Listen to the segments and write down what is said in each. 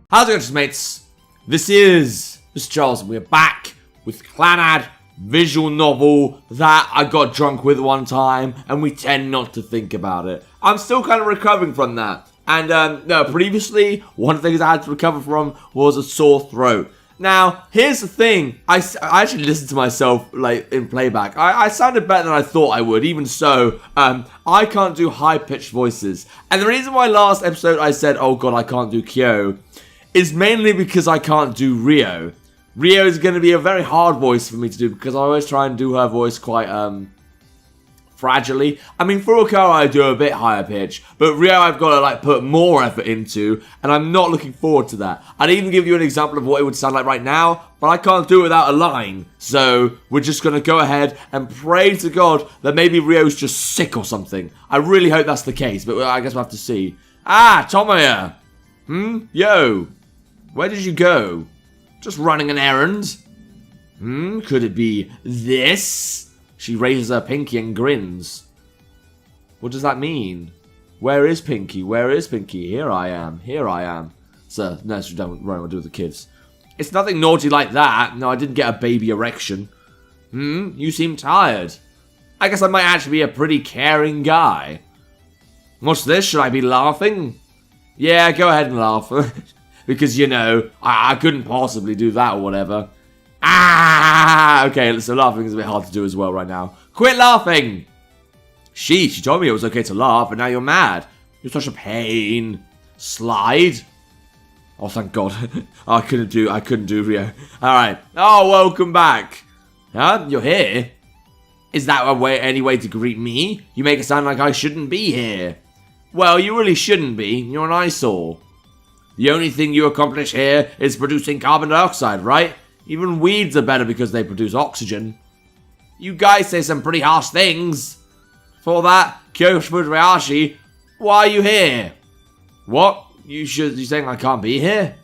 How's it going, mates? This is Mrjacharles, and we're back with Clannad visual novel that I got drunk with one time, and we tend not to think about it. I'm still kind of recovering from that. And, no, previously, one of the things I had to recover from was a sore throat. Now, here's the thing. I actually listened to myself, like, in playback. I sounded better than I thought I would. Even so, I can't do high-pitched voices. And the reason why last episode I said, oh god, I can't do Kyo, is mainly because I can't do Rio. Rio is going to be a very hard voice for me to do because I always try and do her voice quite, fragilely. I mean, Furukawa I do a bit higher pitch, but Rio I've got to, like, put more effort into, and I'm not looking forward to that. I'd even give you an example of what it would sound like right now, but I can't do it without a line. So, we're just going to go ahead and pray to God that maybe Rio's just sick or something. I really hope that's the case, but I guess we'll have to see. Ah, Tomoya! Yo! Where did you go? Just running an errand? Could it be this? She raises her pinky and grins. What does that mean? Where is Pinky? Where is Pinky? Here I am. Here I am. Sir, nursery don't run what do with the kids. It's nothing naughty like that. No, I didn't get a baby erection. You seem tired. I guess I might actually be a pretty caring guy. What's this? Should I be laughing? Yeah, go ahead and laugh. Because, you know, I couldn't possibly do that or whatever. Ah! Okay, so laughing is a bit hard to do as well right now. Quit laughing! She told me it was okay to laugh, and now you're mad. You're such a pain. Slide? Oh, thank God. I couldn't do Rio. Alright. Oh, welcome back. Huh? You're here? Is that any way to greet me? You make it sound like I shouldn't be here. Well, you really shouldn't be. You're an eyesore. The only thing you accomplish here is producing carbon dioxide, right? Even weeds are better because they produce oxygen. You guys say some pretty harsh things. For that, Mrjacharles, why are you here? What? You saying I can't be here?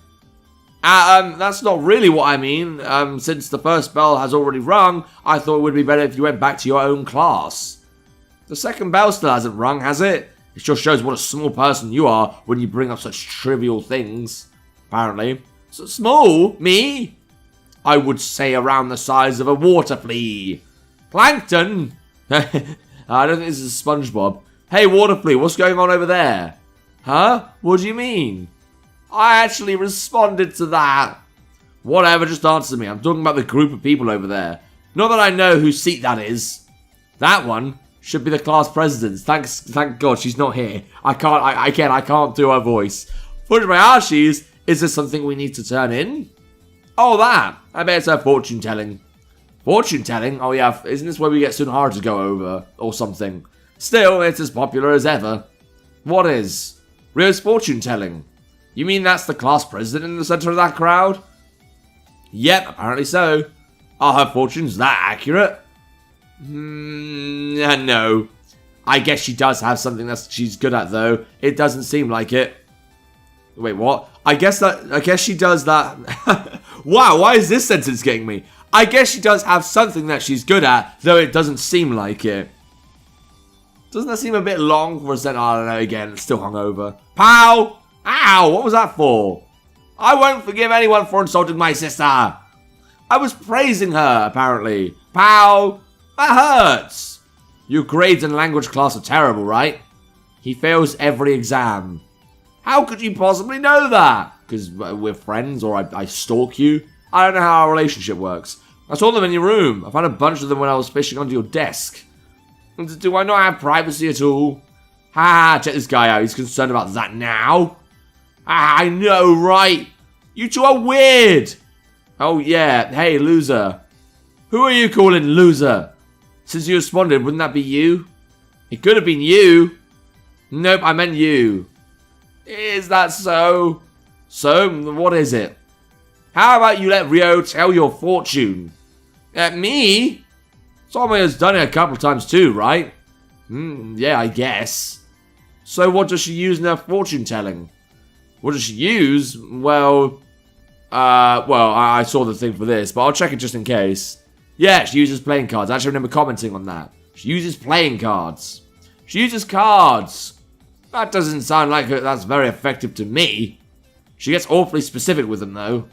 That's not really what I mean. Since the first bell has already rung, I thought it would be better if you went back to your own class. The second bell still hasn't rung, has it? It just shows what a small person you are when you bring up such trivial things. Apparently. So small? Me? I would say around the size of a water flea. Plankton? I don't think this is SpongeBob. Hey, water flea, what's going on over there? Huh? What do you mean? I actually responded to that. Whatever, just answer me. I'm talking about the group of people over there. Not that I know whose seat that is. That one should be the class president's. Thank God she's not here. I can't do her voice. Mrjacharles, is there something we need to turn in? Oh, that. I bet it's her fortune telling. Fortune telling? Oh, yeah. Isn't this where we get Sunhara to go over? Or something. Still, it's as popular as ever. What is? Rio's fortune telling. You mean that's the class president in the center of that crowd? Yep, apparently so. Are her fortunes that accurate? No. I guess she does have something that she's good at, though. It doesn't seem like it. Wait, what? I guess she does that. Wow, why is this sentence getting me? I guess she does have something that she's good at, though it doesn't seem like it. Doesn't that seem a bit long for a sentence? I don't know, again, it's still hungover. Pow! Ow, what was that for? I won't forgive anyone for insulting my sister. I was praising her, apparently. Pow! That hurts. Your grades in language class are terrible, right? He fails every exam. How could you possibly know that? Because we're friends or I stalk you? I don't know how our relationship works. I saw them in your room. I found a bunch of them when I was fishing under your desk. Do I not have privacy at all? Ha, check this guy out. He's concerned about that now. I know, right? You two are weird. Oh, yeah. Hey, loser. Who are you calling loser? Since you responded, wouldn't that be you? It could have been you. Nope, I meant you. Is that so? So, what is it? How about you let Rio tell your fortune? Me? Tomoya's done it a couple times too, right? Yeah, I guess. So what does she use in her fortune telling? What does she use? Well, I saw the thing for this, but I'll check it just in case. Yeah, she uses playing cards. I actually remember commenting on that. She uses playing cards. She uses cards. That doesn't sound like that's very effective to me. She gets awfully specific with them, though.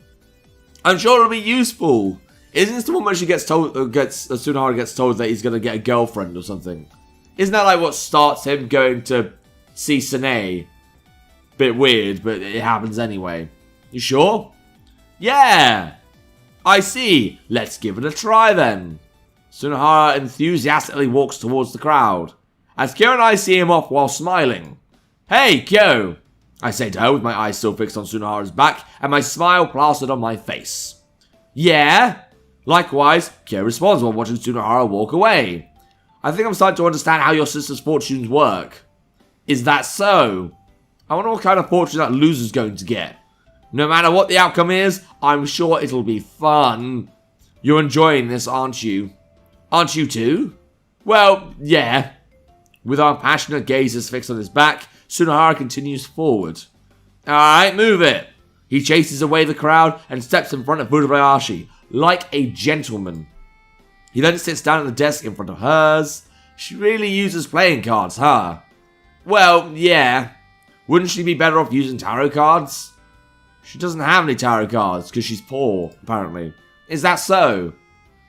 I'm sure it'll be useful. Isn't this the one where she gets told, Tsunohara gets told that he's going to get a girlfriend or something? Isn't that like what starts him going to see Sine? Bit weird, but it happens anyway. You sure? Yeah! I see. Let's give it a try then. Tsunohara enthusiastically walks towards the crowd, as Kyo and I see him off while smiling. Hey, Kyo! I say to her with my eyes still fixed on Tsunohara's back and my smile plastered on my face. Yeah? Likewise, Kyo responds while watching Tsunohara walk away. I think I'm starting to understand how your sister's fortunes work. Is that so? I wonder what kind of fortune that loser's going to get. No matter what the outcome is, I'm sure it'll be fun. You're enjoying this, aren't you? Aren't you too? Well, yeah. With our passionate gazes fixed on his back, Tsunohara continues forward. Alright, move it. He chases away the crowd and steps in front of Mrjacharles, like a gentleman. He then sits down at the desk in front of hers. She really uses playing cards, huh? Well, yeah. Wouldn't she be better off using tarot cards? She doesn't have any tarot cards because she's poor, apparently. Is that so?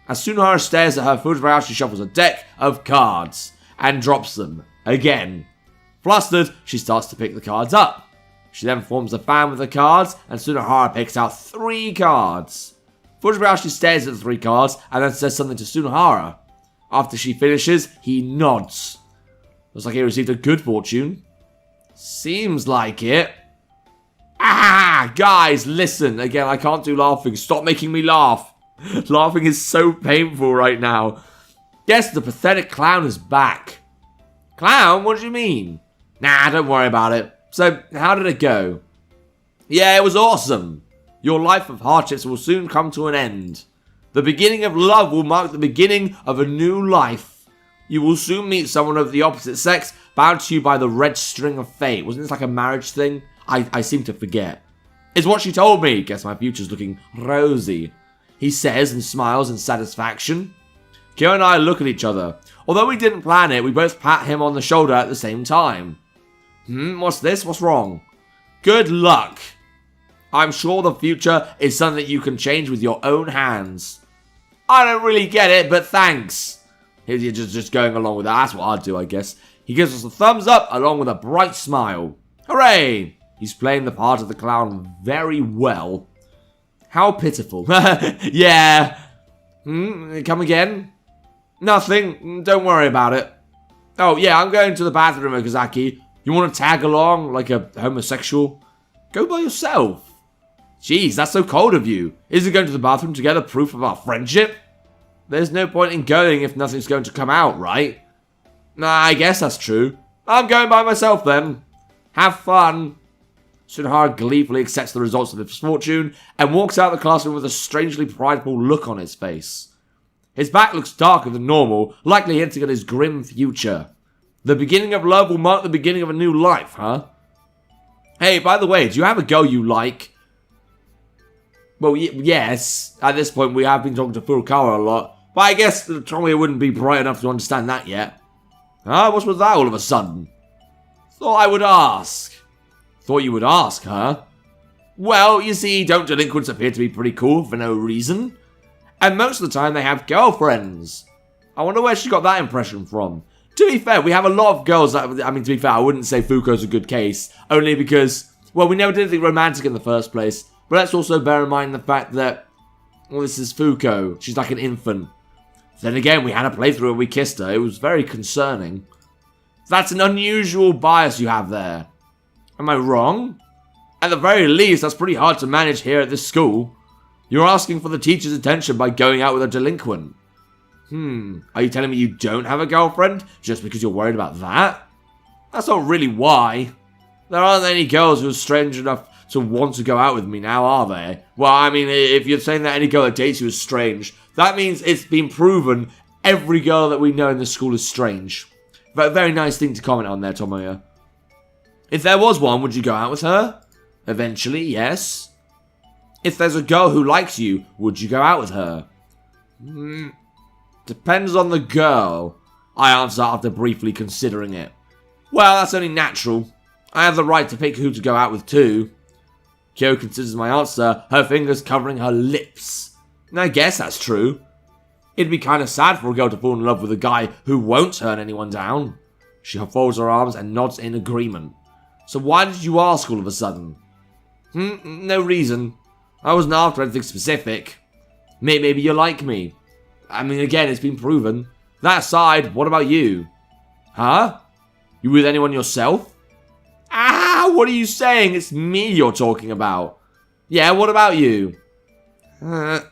As Tsunohara stares at her, Furukawa shuffles a deck of cards and drops them again. Flustered, she starts to pick the cards up. She then forms a fan with the cards, and Tsunohara picks out 3 cards. Furukawa stares at the 3 cards and then says something to Tsunohara. After she finishes, he nods. Looks like he received a good fortune. Seems like it. Ah, guys, listen. Again, I can't do laughing. Stop making me laugh. Laughing is so painful right now. Yes, the pathetic clown is back. Clown? What do you mean? Nah, don't worry about it. So, how did it go? Yeah, it was awesome. Your life of hardships will soon come to an end. The beginning of love will mark the beginning of a new life. You will soon meet someone of the opposite sex, bound to you by the red string of fate. Wasn't this like a marriage thing? I seem to forget. It's what she told me. Guess my future's looking rosy. He says and smiles in satisfaction. Kyo and I look at each other. Although we didn't plan it, we both pat him on the shoulder at the same time. What's this? What's wrong? Good luck. I'm sure the future is something that you can change with your own hands. I don't really get it, but thanks. He's just going along with that. That's what I'd do, I guess. He gives us a thumbs up along with a bright smile. Hooray! He's playing the part of the clown very well. How pitiful. Yeah. Come again? Nothing. Don't worry about it. Oh, yeah, I'm going to the bathroom, Okazaki. You want to tag along like a homosexual? Go by yourself. Jeez, that's so cold of you. Isn't going to the bathroom together proof of our friendship? There's no point in going if nothing's going to come out, right? Nah, I guess that's true. I'm going by myself then. Have fun. Tsunohara gleefully accepts the results of his fortune and walks out of the classroom with a strangely prideful look on his face. His back looks darker than normal, likely hinting at his grim future. The beginning of love will mark the beginning of a new life, huh? Hey, by the way, do you have a girl you like? Well, yes. At this point, we have been talking to Furukawa a lot, but I guess Tomoya wouldn't be bright enough to understand that yet. Huh? What was that all of a sudden? Thought I would ask. Thought you would ask, huh? Well, you see, don't delinquents appear to be pretty cool for no reason? And most of the time they have girlfriends. I wonder where she got that impression from. To be fair, we have a lot of girls that, to be fair, I wouldn't say Fuko's a good case. Only because, well, we never did anything romantic in the first place. But let's also bear in mind the fact that, well, this is Fuko. She's like an infant. Then again, we had a playthrough and we kissed her. It was very concerning. That's an unusual bias you have there. Am I wrong? At the very least, that's pretty hard to manage here at this school. You're asking for the teacher's attention by going out with a delinquent. Are you telling me you don't have a girlfriend just because you're worried about that? That's not really why. There aren't any girls who are strange enough to want to go out with me now, are there? Well, I mean, if you're saying that any girl that dates you is strange, that means it's been proven every girl that we know in the school is strange. But a very nice thing to comment on there, Tomoya. If there was one, would you go out with her? Eventually, yes. If there's a girl who likes you, would you go out with her? Depends on the girl, I answer after briefly considering it. Well, that's only natural. I have the right to pick who to go out with too. Kyo considers my answer, her fingers covering her lips. I guess that's true. It'd be kind of sad for a girl to fall in love with a guy who won't turn anyone down. She folds her arms and nods in agreement. So why did you ask all of a sudden? No reason. I wasn't after anything specific. Maybe you like me. I mean, again, it's been proven. That aside, what about you? Huh? You with anyone yourself? What are you saying? It's me you're talking about. Yeah, what about you? Her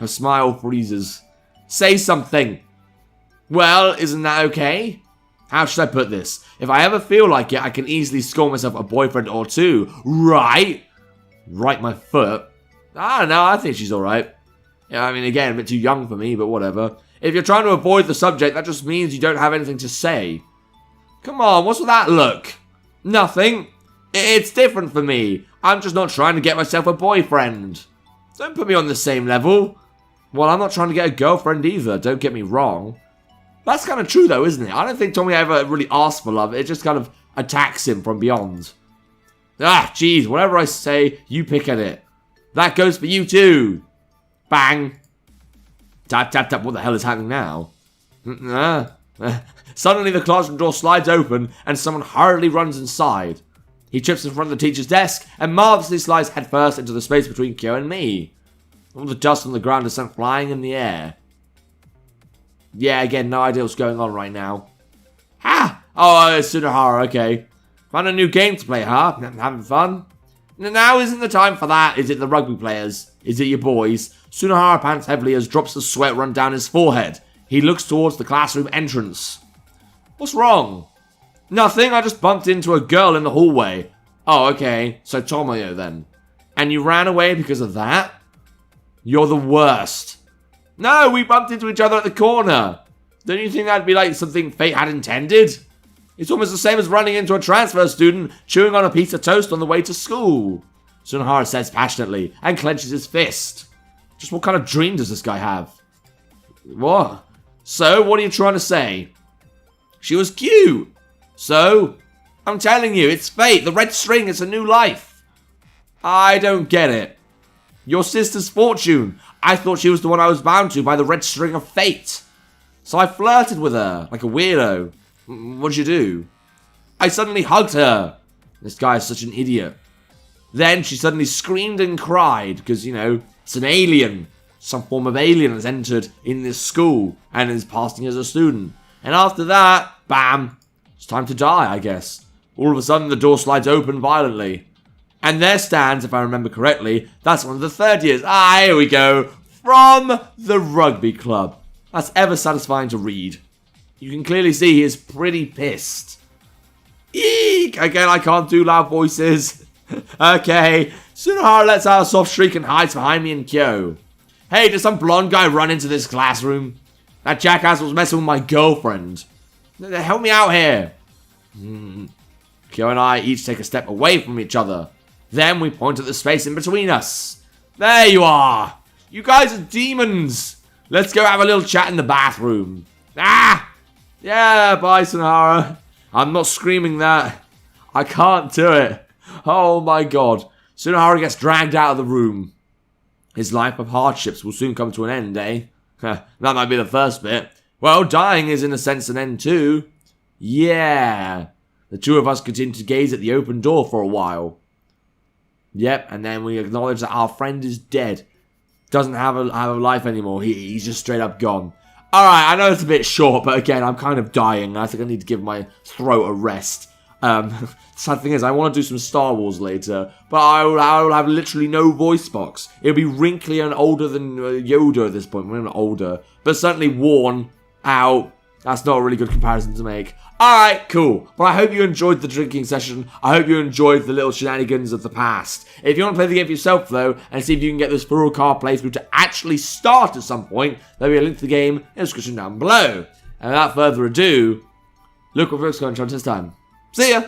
smile freezes. Say something. Well, isn't that okay? How should I put this? If I ever feel like it, I can easily score myself a boyfriend or two, right? Right my foot. I don't know, I think she's alright. Yeah, I mean, again, a bit too young for me, but whatever. If you're trying to avoid the subject, that just means you don't have anything to say. Come on, what's with that look? Nothing. It's different for me. I'm just not trying to get myself a boyfriend. Don't put me on the same level. Well, I'm not trying to get a girlfriend either, don't get me wrong. That's kind of true though, isn't it? I don't think Tommy ever really asked for love. It just kind of attacks him from beyond. Jeez, whatever I say, you pick at it. That goes for you too. Bang. Tap, tap, tap. What the hell is happening now? Suddenly the classroom door slides open and someone hurriedly runs inside. He trips in front of the teacher's desk and marvelously slides headfirst into the space between Kyo and me. All the dust on the ground is sent flying in the air. Yeah, again, no idea what's going on right now. Oh, it's Tsunohara, okay. Found a new game to play, huh? Having fun? Now isn't the time for that. Is it the rugby players? Is it your boys? Tsunohara pants heavily as drops of sweat run down his forehead. He looks towards the classroom entrance. What's wrong? Nothing, I just bumped into a girl in the hallway. Oh, okay, so Tomoyo then. And you ran away because of that? You're the worst. No, we bumped into each other at the corner. Don't you think that'd be like something fate had intended? It's almost the same as running into a transfer student chewing on a piece of toast on the way to school. Tsunohara says passionately and clenches his fist. Just what kind of dream does this guy have? What? So, what are you trying to say? She was cute. So? I'm telling you, it's fate. The red string is a new life. I don't get it. Your sister's fortune. I thought she was the one I was bound to by the red string of fate. So I flirted with her, like a weirdo. What'd you do? I suddenly hugged her. This guy is such an idiot. Then she suddenly screamed and cried, because, you know, it's an alien. Some form of alien has entered in this school and is passing as a student. And after that, bam, it's time to die, I guess. All of a sudden, the door slides open violently. And there stands, if I remember correctly, that's one of the third years. Here we go. From the rugby club. That's ever satisfying to read. You can clearly see he is pretty pissed. Eek! Again, I can't do loud voices. Okay. Tsunohara lets out a soft shriek and hides behind me and Kyo. Hey, did some blonde guy run into this classroom? That jackass was messing with my girlfriend. Help me out here. Kyo and I each take a step away from each other. Then we point at the space in between us. There you are. You guys are demons. Let's go have a little chat in the bathroom. Yeah, bye, Tsunohara. I'm not screaming that. I can't do it. Oh my god. Tsunohara gets dragged out of the room. His life of hardships will soon come to an end, eh? That might be the first bit. Well, dying is in a sense an end too. Yeah. The two of us continue to gaze at the open door for a while. Yep, and then we acknowledge that our friend is dead. Doesn't have a life anymore. He's just straight up gone. Alright, I know it's a bit short, but again, I'm kind of dying. I think I need to give my throat a rest. Sad thing is, I want to do some Star Wars later, but I will have literally no voice box. It'll be wrinkly and older than Yoda at this point. Well, not older, but certainly worn out. That's not a really good comparison to make. Alright, cool. But I hope you enjoyed the drinking session. I hope you enjoyed the little shenanigans of the past. If you want to play the game for yourself, though, and see if you can get this Furukawa playthrough to actually start at some point, there'll be a link to the game in the description down below. And without further ado, look what Furukawa's going to try this time. See ya!